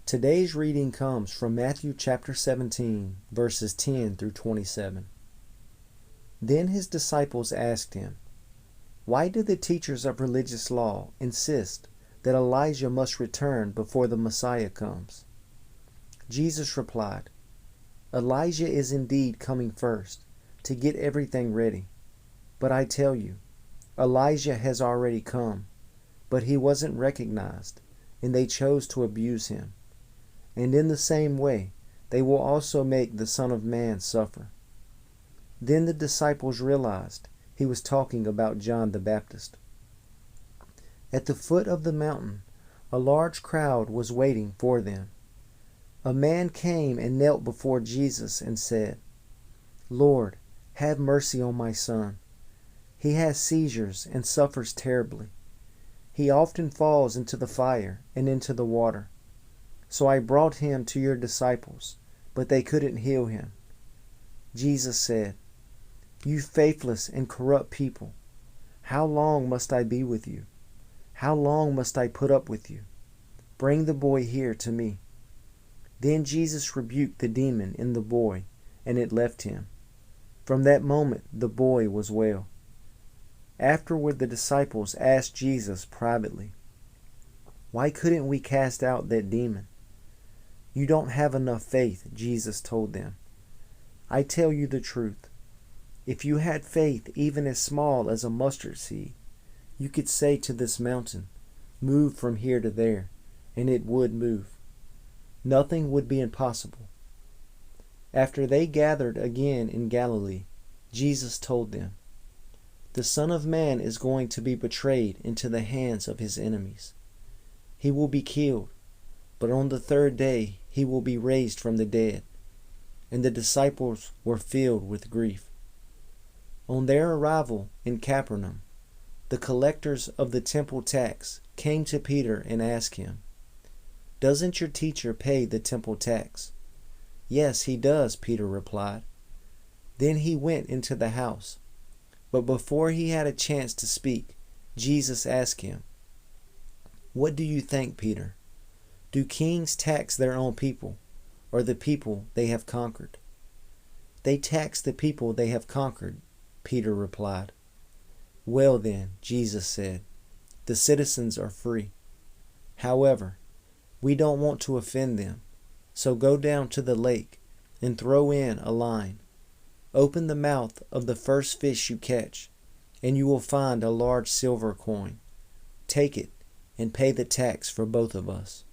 Today's reading comes from Matthew chapter 17, verses 10 through 27. Then his disciples asked him, "Why do the teachers of religious law insist that Elijah must return before the Messiah comes?" Jesus replied, "Elijah is indeed coming first to get everything ready. But I tell you, Elijah has already come, but he wasn't recognized, and they chose to abuse him. And in the same way, they will also make the Son of Man suffer." Then the disciples realized he was talking about John the Baptist. At the foot of the mountain, a large crowd was waiting for them. A man came and knelt before Jesus and said, "Lord, have mercy on my son. He has seizures and suffers terribly. He often falls into the fire and into the water. So I brought him to your disciples, but they couldn't heal him." Jesus said, "You faithless and corrupt people, how long must I be with you? How long must I put up with you? Bring the boy here to me." Then Jesus rebuked the demon in the boy, and it left him. From that moment the boy was well. Afterward the disciples asked Jesus privately, "Why couldn't we cast out that demon?" "You don't have enough faith," Jesus told them. "I tell you the truth. If you had faith even as small as a mustard seed, you could say to this mountain, 'Move from here to there,' and it would move. Nothing would be impossible." After they gathered again in Galilee, Jesus told them, "The Son of Man is going to be betrayed into the hands of his enemies. He will be killed, but on the third day he will be raised from the dead." And the disciples were filled with grief. On their arrival in Capernaum, the collectors of the temple tax came to Peter and asked him, "Doesn't your teacher pay the temple tax?" "Yes, he does," Peter replied. Then he went into the house. But before he had a chance to speak, Jesus asked him, "What do you think, Peter? Do kings tax their own people, or the people they have conquered?" "They tax the people they have conquered," Peter replied. "Well then," Jesus said, "the citizens are free. However, we don't want to offend them, so go down to the lake and throw in a line. Open the mouth of the first fish you catch, and you will find a large silver coin. Take it and pay the tax for both of us."